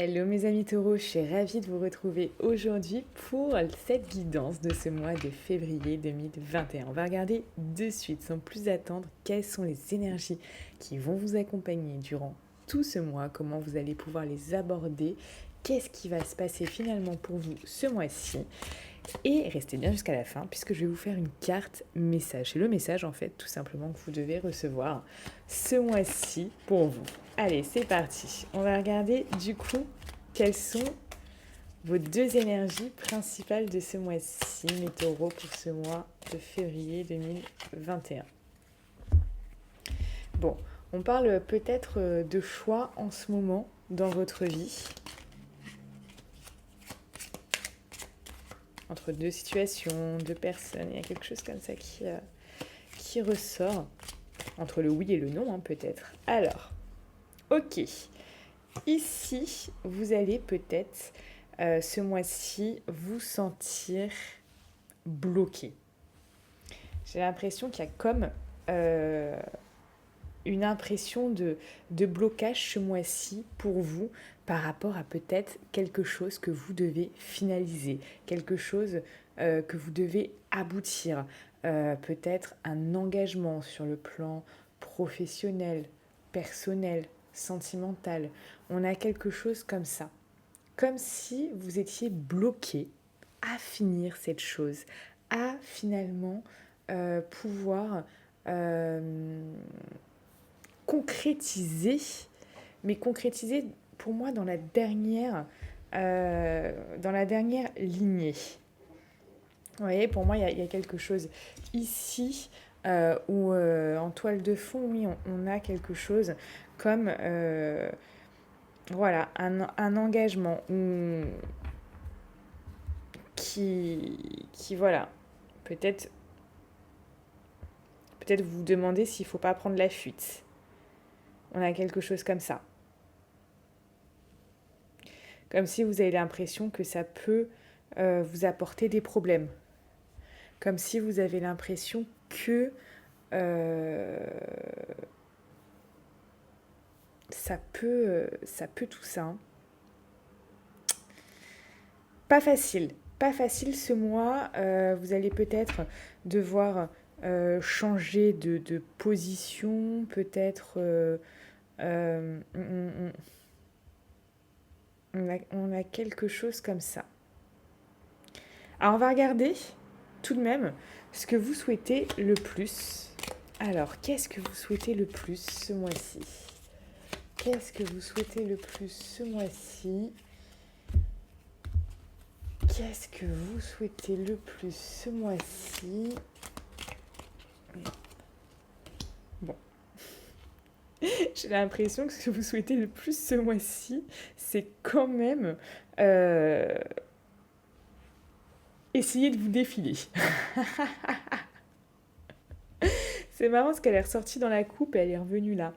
Hello mes amis taureaux, je suis ravie de vous retrouver aujourd'hui pour cette guidance de ce mois de février 2021. On va regarder de suite, sans plus attendre, quelles sont les énergies qui vont vous accompagner durant tout ce mois, comment vous allez pouvoir les aborder, qu'est-ce qui va se passer finalement pour vous ce mois-ci. Et restez bien jusqu'à la fin puisque je vais vous faire une carte message. C'est le message en fait tout simplement que vous devez recevoir ce mois-ci pour vous. Allez, c'est parti. On va regarder du coup quelles sont vos deux énergies principales de ce mois-ci, mes taureaux, pour ce mois de février 2021. Bon, on parle peut-être de choix en ce moment dans votre vie. Entre deux situations, deux personnes, il y a quelque chose comme ça qui ressort. Entre le oui et le non, peut-être. Alors, ok. Ici, vous allez peut-être, ce mois-ci, vous sentir bloqué. J'ai l'impression qu'il y a comme une impression de blocage ce mois-ci pour vous par rapport à peut-être quelque chose que vous devez finaliser, quelque chose que vous devez aboutir, peut-être un engagement sur le plan professionnel, personnel, sentimental. On a quelque chose comme ça, comme si vous étiez bloqué à finir cette chose, à finalement pouvoir concrétiser, mais concrétiser pour moi dans la dernière lignée. Vous voyez, pour moi, il y a quelque chose ici où en toile de fond, oui, on a quelque chose comme voilà, un engagement qui voilà, peut-être vous vous demandez s'il ne faut pas prendre la fuite. On a quelque chose comme ça. Comme si vous avez l'impression que ça peut vous apporter des problèmes. Comme si vous avez l'impression que ça peut tout ça. Pas facile ce mois. Vous allez peut-être devoir changer de position, peut-être... on a quelque chose comme ça. Alors on va regarder tout de même ce que vous souhaitez le plus. Alors, qu'est-ce que vous souhaitez le plus ce mois-ci ? Qu'est-ce que vous souhaitez le plus ce mois-ci ? Qu'est-ce que vous souhaitez le plus ce mois-ci ? Bon. J'ai l'impression que ce que vous souhaitez le plus ce mois-ci, c'est quand même essayer de vous défiler. C'est marrant parce qu'elle est ressortie dans la coupe et elle est revenue là.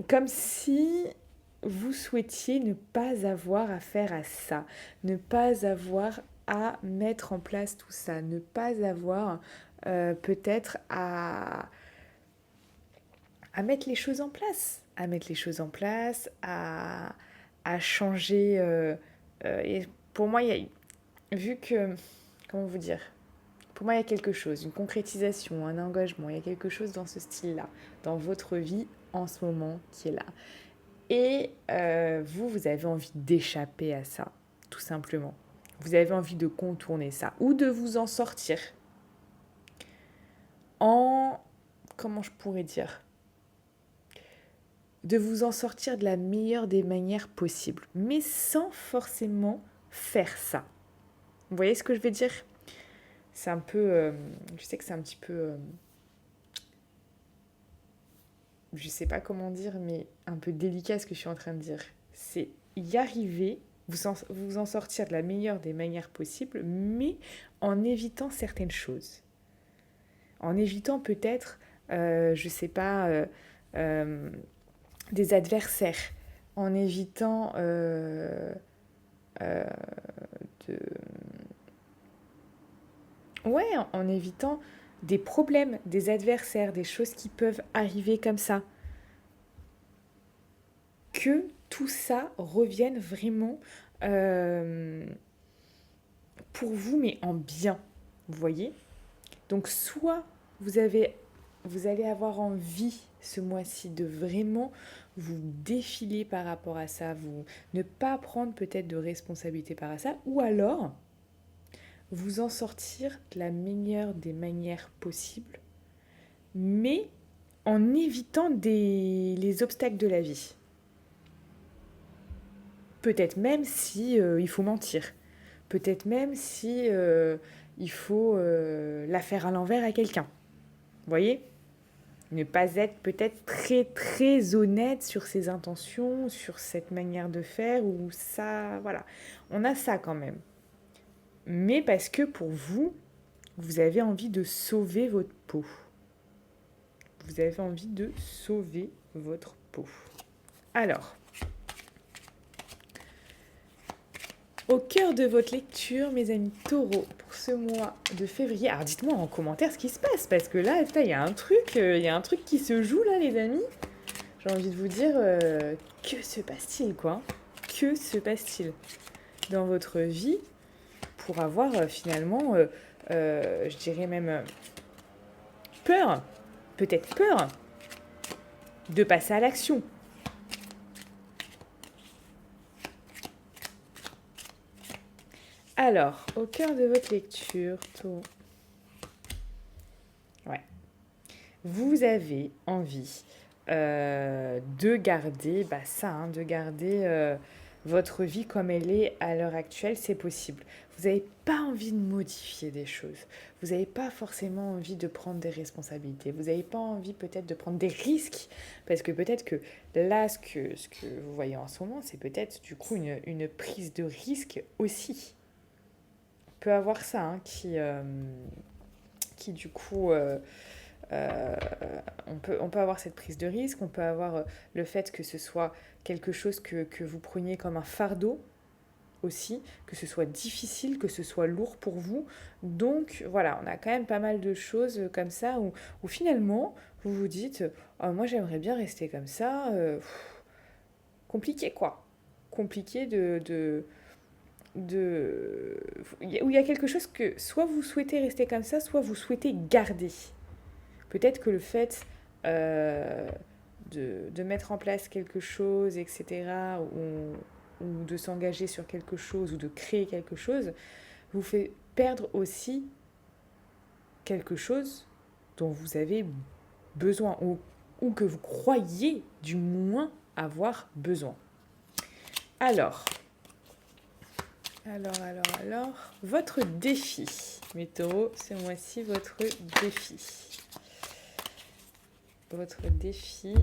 Comme si vous souhaitiez ne pas avoir affaire à ça, ne pas avoir à mettre en place tout ça, ne pas avoir peut-être à mettre les choses en place, à changer. Et pour moi, vu que, comment vous dire, pour moi, il y a quelque chose, une concrétisation, un engagement, il y a quelque chose dans ce style-là, dans votre vie en ce moment qui est là. Et vous avez envie d'échapper à ça, tout simplement. Vous avez envie de contourner ça ou de vous en sortir en... Comment je pourrais dire ? De vous en sortir de la meilleure des manières possibles, mais sans forcément faire ça. Vous voyez ce que je veux dire ? C'est un peu... je sais que c'est un petit peu... je sais pas comment dire, mais un peu délicat ce que je suis en train de dire. C'est y arriver, vous en sortir de la meilleure des manières possibles, mais en évitant certaines choses. En évitant peut-être, je sais pas, des adversaires. En évitant de... Ouais, en évitant des problèmes, des adversaires, des choses qui peuvent arriver comme ça. Que tout ça revienne vraiment pour vous, mais en bien. Vous voyez? Donc soit vous allez avoir envie ce mois-ci de vraiment vous défiler par rapport à ça, ne pas prendre peut-être de responsabilité par rapport à ça, ou alors vous en sortir de la meilleure des manières possibles, mais en évitant les obstacles de la vie. Peut-être même si il faut mentir. Peut-être même si il faut la faire à l'envers à quelqu'un. Vous voyez? Ne pas être peut-être très très honnête sur ses intentions, sur cette manière de faire, ou ça, voilà. On a ça quand même. Mais parce que pour vous, vous avez envie de sauver votre peau. Vous avez envie de sauver votre peau. Alors, au cœur de votre lecture, mes amis taureaux, pour ce mois de février, alors dites-moi en commentaire ce qui se passe, parce que là, il y a un truc qui se joue là, les amis. J'ai envie de vous dire, que se passe-t-il, quoi? Que se passe-t-il dans votre vie pour avoir finalement, je dirais même peur, peut-être peur, de passer à l'action. Alors, au cœur de votre lecture, ouais, vous avez envie de garder ça, de garder votre vie comme elle est à l'heure actuelle, c'est possible. Vous n'avez pas envie de modifier des choses. Vous n'avez pas forcément envie de prendre des responsabilités. Vous n'avez pas envie peut-être de prendre des risques. Parce que peut-être que là, ce que vous voyez en ce moment, c'est peut-être du coup une prise de risque aussi. On peut avoir ça, qui du coup... on peut avoir cette prise de risque, on peut avoir le fait que ce soit quelque chose que vous preniez comme un fardeau aussi, que ce soit difficile, que ce soit lourd pour vous. Donc voilà, on a quand même pas mal de choses comme ça où finalement vous vous dites oh, moi j'aimerais bien rester comme ça. Compliqué quoi. Compliqué où il y a quelque chose que soit vous souhaitez rester comme ça, soit vous souhaitez garder. Peut-être que le fait de mettre en place quelque chose, etc., ou de s'engager sur quelque chose, ou de créer quelque chose, vous fait perdre aussi quelque chose dont vous avez besoin, ou que vous croyez du moins avoir besoin. Alors, votre défi, mes taureaux, ce mois-ci, votre défi. Votre défi.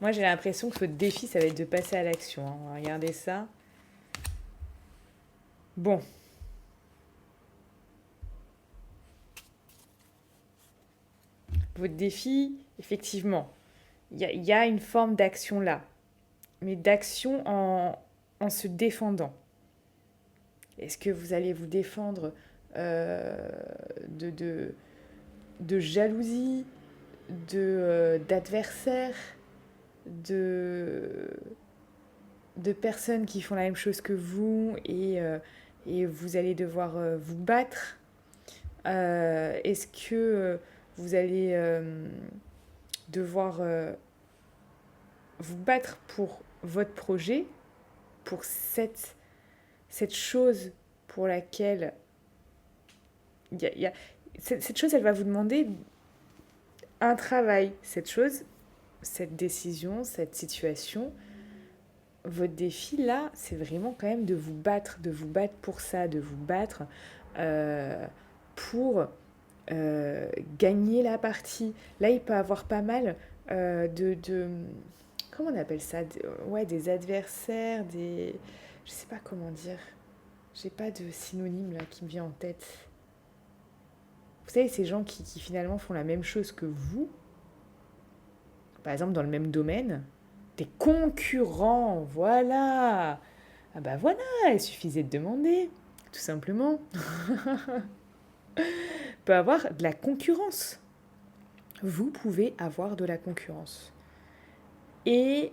Moi, j'ai l'impression que votre défi, ça va être de passer à l'action. On va regarder ça. Bon. Votre défi, effectivement, il y a une forme d'action là. Mais d'action en se défendant. Est-ce que vous allez vous défendre de jalousie, d'adversaires, de personnes qui font la même chose que vous et vous allez devoir vous battre? Est-ce que vous allez devoir vous battre pour votre projet, pour cette chose pour laquelle cette chose, elle va vous demander un travail. Cette chose, cette décision, cette situation, votre défi là, c'est vraiment quand même de vous battre pour ça, de vous battre pour gagner la partie. Là, il peut y avoir pas mal de comment on appelle ça, des adversaires, je sais pas comment dire. J'ai pas de synonyme là qui me vient en tête. Vous savez, ces gens qui finalement font la même chose que vous, par exemple dans le même domaine, des concurrents, voilà. Ah bah voilà, il suffisait de demander, tout simplement. peut avoir de la concurrence. Vous pouvez avoir de la concurrence. Et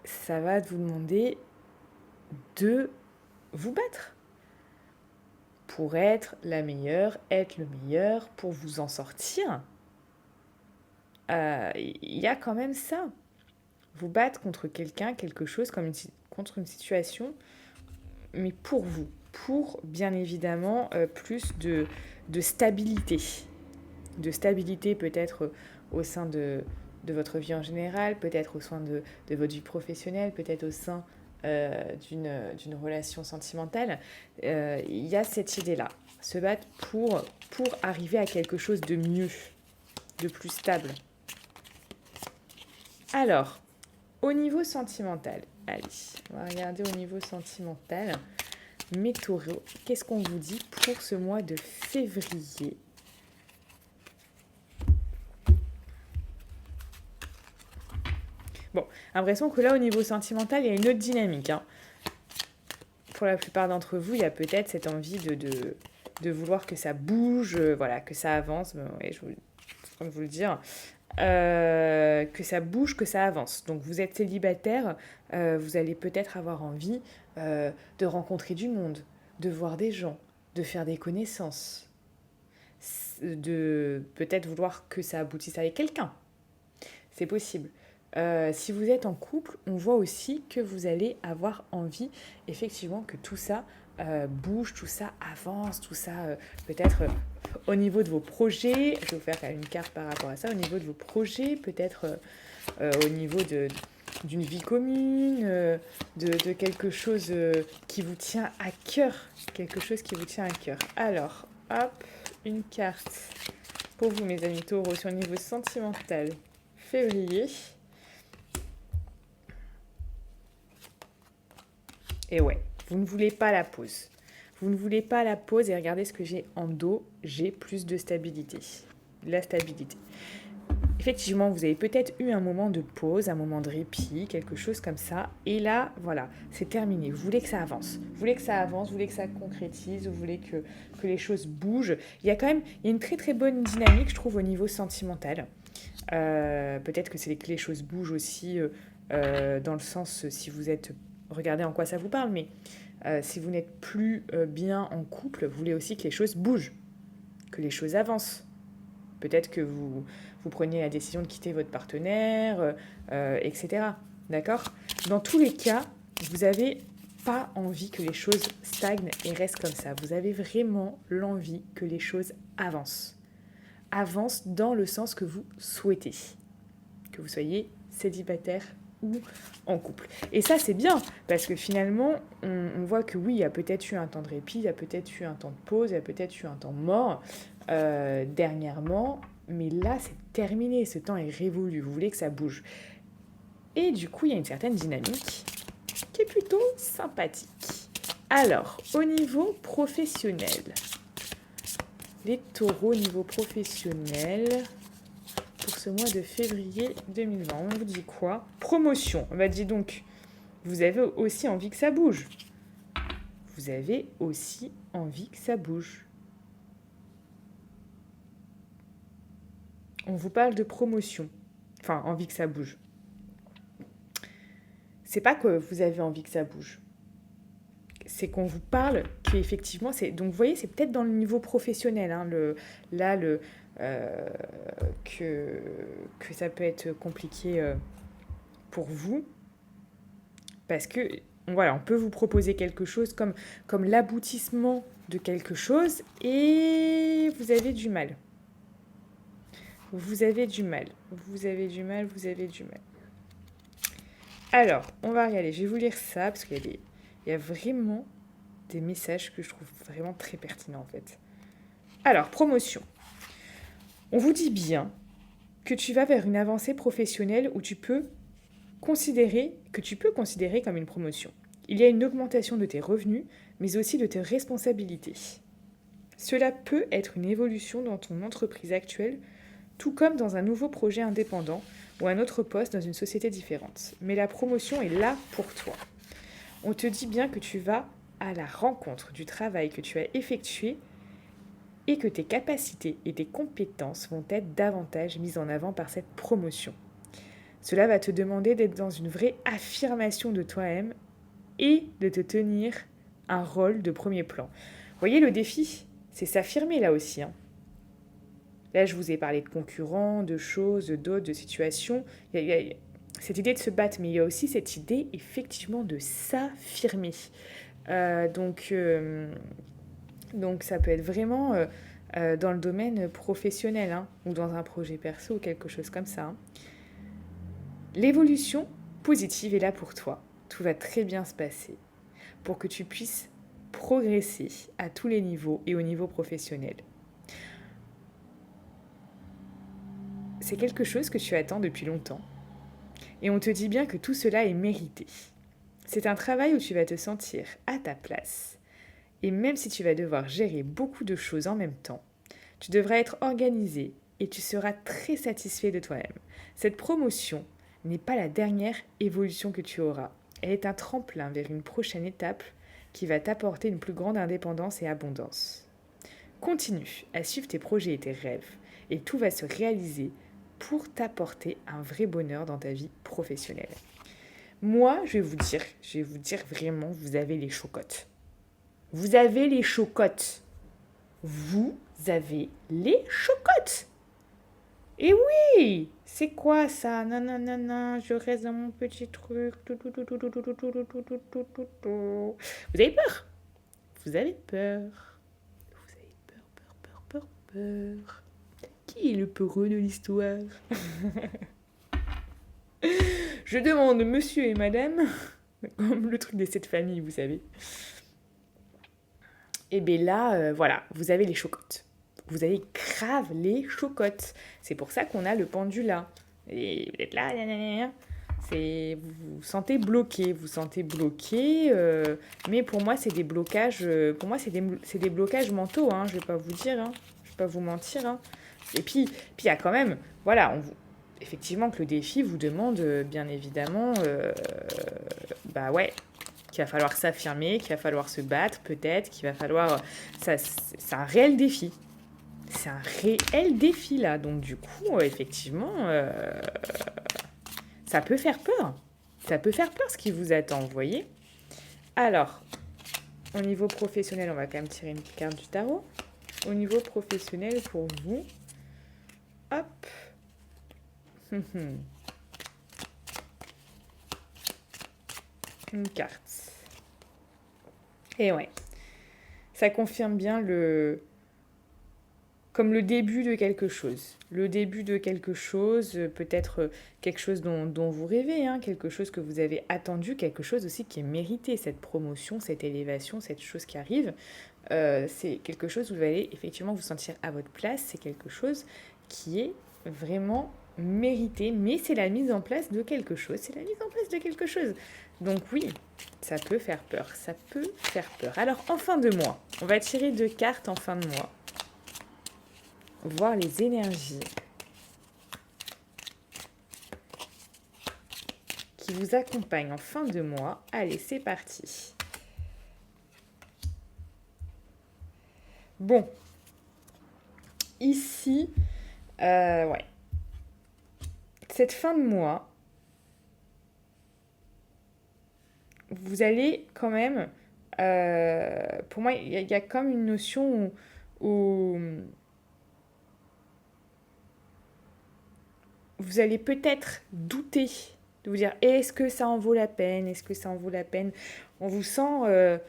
ça va vous demander de vous battre pour être la meilleure, être le meilleur, pour vous en sortir. Il y a quand même ça. Vous battre contre quelqu'un, quelque chose, contre une situation, mais pour vous, pour bien évidemment plus de stabilité. De stabilité peut-être au sein de votre vie en général, peut-être au sein de votre vie professionnelle, peut-être au sein d'une relation sentimentale. Il y a cette idée-là, se battre pour arriver à quelque chose de mieux, de plus stable. Alors, au niveau sentimental, allez, on va regarder au niveau sentimental. Mes taureaux, qu'est-ce qu'on vous dit pour ce mois de février ? Bon, l'impression que là, au niveau sentimental, il y a une autre dynamique. Hein. Pour la plupart d'entre vous, il y a peut-être cette envie de vouloir que ça bouge, voilà, que ça avance. Bon, ouais, je suis en train de vous le dire. Que ça bouge, que ça avance. Donc vous êtes célibataire, vous allez peut-être avoir envie de rencontrer du monde, de voir des gens, de faire des connaissances, de peut-être vouloir que ça aboutisse avec quelqu'un. C'est possible. Si vous êtes en couple, on voit aussi que vous allez avoir envie, effectivement, que tout ça bouge, tout ça avance, tout ça peut-être au niveau de vos projets. Je vais vous faire une carte par rapport à ça. Au niveau de vos projets, peut-être au niveau d'une vie commune, de quelque chose qui vous tient à cœur. Quelque chose qui vous tient à cœur. Alors, hop, une carte pour vous, mes amis taureaux, sur le niveau sentimental. Février. Et ouais, vous ne voulez pas la pause. Vous ne voulez pas la pause et regardez ce que j'ai en dos. J'ai plus de stabilité. La stabilité. Effectivement, vous avez peut-être eu un moment de pause, un moment de répit, quelque chose comme ça. Et là, voilà, c'est terminé. Vous voulez que ça avance. Vous voulez que ça avance, vous voulez que ça concrétise, vous voulez que les choses bougent. Il y a une très très bonne dynamique, je trouve, au niveau sentimental. Peut-être que c'est que les choses bougent aussi dans le sens, si vous êtes... Regardez en quoi ça vous parle, mais si vous n'êtes plus bien en couple, vous voulez aussi que les choses bougent, que les choses avancent. Peut-être que vous preniez la décision de quitter votre partenaire, etc. D'accord ? Dans tous les cas, vous n'avez pas envie que les choses stagnent et restent comme ça. Vous avez vraiment l'envie que les choses avancent. Avancent dans le sens que vous souhaitez. Que vous soyez célibataire ou en couple. Et ça, c'est bien, parce que finalement, on voit que oui, il y a peut-être eu un temps de répit, il y a peut-être eu un temps de pause, il y a peut-être eu un temps mort dernièrement, mais là, c'est terminé, ce temps est révolu, vous voulez que ça bouge. Et du coup, il y a une certaine dynamique qui est plutôt sympathique. Alors, au niveau professionnel, les taureaux au niveau professionnel... pour ce mois de février 2020. On vous dit quoi ? Promotion. On va dire donc, vous avez aussi envie que ça bouge. Vous avez aussi envie que ça bouge. On vous parle de promotion. Enfin, envie que ça bouge. C'est pas que vous avez envie que ça bouge. C'est qu'on vous parle qu'effectivement, c'est... Donc, vous voyez, c'est peut-être dans le niveau professionnel. Hein, que ça peut être compliqué pour vous. Parce que, voilà, on peut vous proposer quelque chose comme l'aboutissement de quelque chose et vous avez du mal. Vous avez du mal. Alors, on va regarder. Je vais vous lire ça parce qu'il y a vraiment des messages que je trouve vraiment très pertinents en fait. Alors, promotion. On vous dit bien que tu vas vers une avancée professionnelle où tu peux considérer comme une promotion. Il y a une augmentation de tes revenus, mais aussi de tes responsabilités. Cela peut être une évolution dans ton entreprise actuelle, tout comme dans un nouveau projet indépendant ou un autre poste dans une société différente. Mais la promotion est là pour toi. On te dit bien que tu vas à la rencontre du travail que tu as effectué et que tes capacités et tes compétences vont être davantage mises en avant par cette promotion. Cela va te demander d'être dans une vraie affirmation de toi-même et de te tenir un rôle de premier plan. Vous voyez, le défi, c'est s'affirmer là aussi. Là, je vous ai parlé de concurrents, de choses, d'autres, de situations. Il y a cette idée de se battre, mais il y a aussi cette idée, effectivement, de s'affirmer. Donc, ça peut être vraiment dans le domaine professionnel, ou dans un projet perso ou quelque chose comme ça. L'évolution positive est là pour toi. Tout va très bien se passer pour que tu puisses progresser à tous les niveaux et au niveau professionnel. C'est quelque chose que tu attends depuis longtemps. Et on te dit bien que tout cela est mérité. C'est un travail où tu vas te sentir à ta place. Et même si tu vas devoir gérer beaucoup de choses en même temps, tu devras être organisé et tu seras très satisfait de toi-même. Cette promotion n'est pas la dernière évolution que tu auras. Elle est un tremplin vers une prochaine étape qui va t'apporter une plus grande indépendance et abondance. Continue à suivre tes projets et tes rêves et tout va se réaliser pour t'apporter un vrai bonheur dans ta vie professionnelle. Moi, je vais vous dire vraiment, vous avez les chocottes. Vous avez les chocottes. Vous avez les chocottes. Et oui, c'est quoi ça? Non, je reste dans mon petit truc. Vous avez peur? Vous avez peur. Vous avez peur. Qui est le peureux de l'histoire? Je demande monsieur et madame, comme le truc des 7 familles, vous savez. Et bien là, voilà, vous avez les chocottes. Vous avez grave les chocottes. C'est pour ça qu'on a le pendula. Et vous êtes là, vous vous sentez bloqué, mais pour moi c'est des blocages, c'est des blocages mentaux, je vais pas vous dire, je vais pas vous mentir. Et puis il y a quand même, voilà, effectivement que le défi vous demande bien évidemment, qu'il va falloir s'affirmer, qu'il va falloir se battre peut-être, qu'il va falloir, c'est un réel défi. C'est un réel défi là, donc du coup, effectivement, ça peut faire peur. Ça peut faire peur ce qui vous attend, vous voyez. Alors, au niveau professionnel, on va quand même tirer une carte du tarot. Au niveau professionnel, pour vous, hop. Une carte. Et ouais, ça confirme bien comme le début de quelque chose. Le début de quelque chose, peut-être quelque chose dont vous rêvez, quelque chose que vous avez attendu, quelque chose aussi qui est mérité, cette promotion, cette élévation, cette chose qui arrive. C'est quelque chose où vous allez effectivement vous sentir à votre place, c'est quelque chose qui est vraiment mérité, mais c'est la mise en place de quelque chose, Donc oui, ça peut faire peur. Alors, en fin de mois, on va tirer 2 cartes en fin de mois. Voir les énergies qui vous accompagnent en fin de mois. Allez, c'est parti. Bon. Ici, ouais. Cette fin de mois, vous allez quand même... pour moi, il y a comme une notion où vous allez peut-être douter de vous dire est-ce que ça en vaut la peine. On vous sent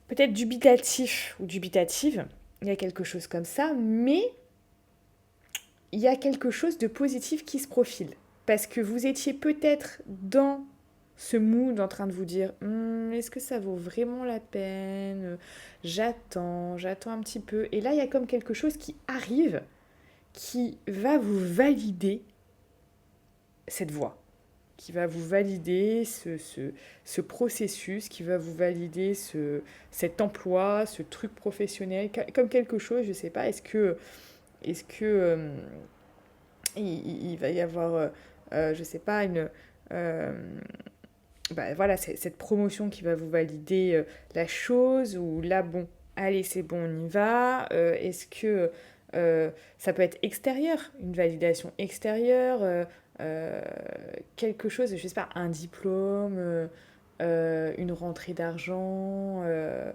peut-être dubitatif ou dubitative. Il y a quelque chose comme ça, mais il y a quelque chose de positif qui se profile. Parce que vous étiez peut-être dans ce mood en train de vous dire est-ce que ça vaut vraiment la peine? J'attends un petit peu. Et là, il y a comme quelque chose qui arrive qui va vous valider cette voie, qui va vous valider ce processus, qui va vous valider cet emploi, ce truc professionnel, comme quelque chose, je ne sais pas, est-ce que il va y avoir, je ne sais pas, voilà, c'est cette promotion qui va vous valider la chose, ou là, bon, allez, c'est bon, on y va. Est-ce que ça peut être extérieur, une validation extérieure, euh, quelque chose, je sais pas, un diplôme, une rentrée d'argent, euh,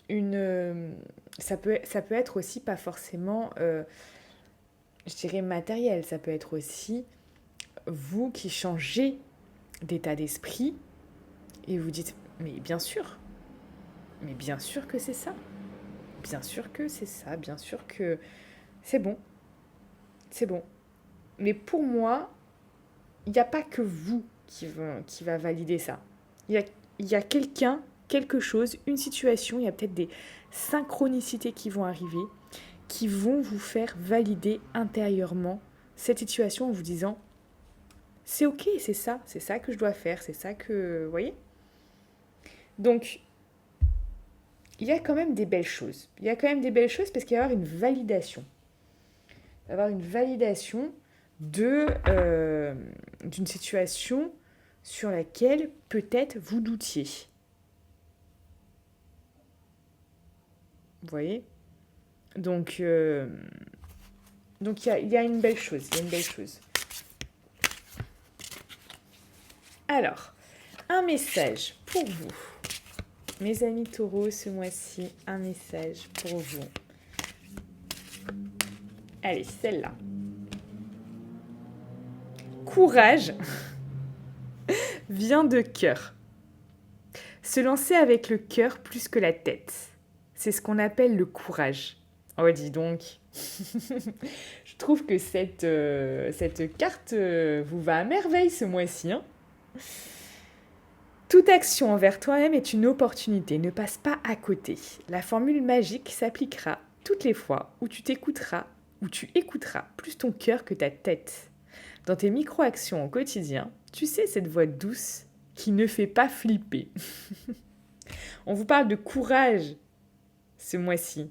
une, ça peut être aussi pas forcément, je dirais, matériel, ça peut être aussi vous qui changez d'état d'esprit et vous dites, mais bien sûr que c'est ça, bien sûr que c'est ça, bien sûr que c'est bon, c'est bon. Mais pour moi, il n'y a pas que vous qui va valider ça. Il y a, il y a quelqu'un, quelque chose, une situation, il y a peut-être des synchronicités qui vont arriver, qui vont vous faire valider intérieurement cette situation en vous disant c'est ok, c'est ça que je dois faire, c'est ça que. Vous voyez. Donc, il y a quand même des belles choses. Il y a quand même des belles choses parce qu'il va y avoir une validation. Il va y avoir une validation d'une situation sur laquelle peut-être vous doutiez. Vous voyez. Donc, il y a une belle chose. Il y a une belle chose. Alors, un message pour vous. Mes amis taureaux, ce mois-ci, un message pour vous. Allez, celle-là. Courage vient de cœur. Se lancer avec le cœur plus que la tête. C'est ce qu'on appelle le courage. Oh, dis donc. Je trouve que cette carte vous va à merveille ce mois-ci. Hein. Toute action envers toi-même est une opportunité. Ne passe pas à côté. La formule magique s'appliquera toutes les fois où tu écouteras plus ton cœur que ta tête. Dans tes micro-actions au quotidien, tu sais cette voix douce qui ne fait pas flipper. On vous parle de courage ce mois-ci.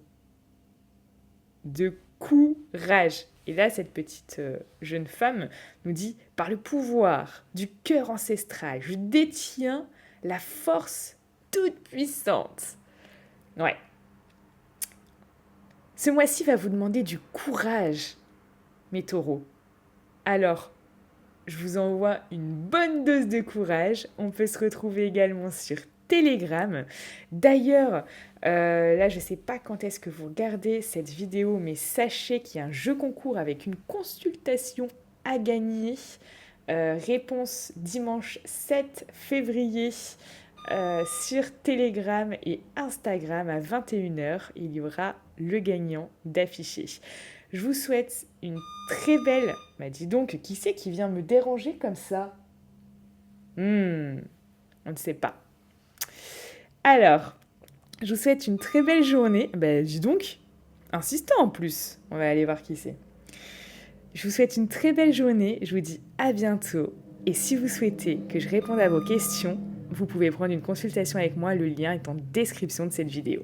De courage. Et là, cette petite jeune femme nous dit, par le pouvoir du cœur ancestral, je détiens la force toute puissante. Ouais. Ce mois-ci va vous demander du courage, mes taureaux. Alors, je vous envoie une bonne dose de courage. On peut se retrouver également sur Telegram. D'ailleurs, là, je ne sais pas quand est-ce que vous regardez cette vidéo, mais sachez qu'il y a un jeu concours avec une consultation à gagner. Réponse dimanche 7 février sur Telegram et Instagram à 21h. Il y aura le gagnant d'afficher. Je vous souhaite une très belle... Bah dis donc, qui c'est qui vient me déranger comme ça? On ne sait pas. Alors, je vous souhaite une très belle journée. Bah dis donc, insistant en plus. On va aller voir qui c'est. Je vous souhaite une très belle journée. Je vous dis à bientôt. Et si vous souhaitez que je réponde à vos questions, vous pouvez prendre une consultation avec moi. Le lien est en description de cette vidéo.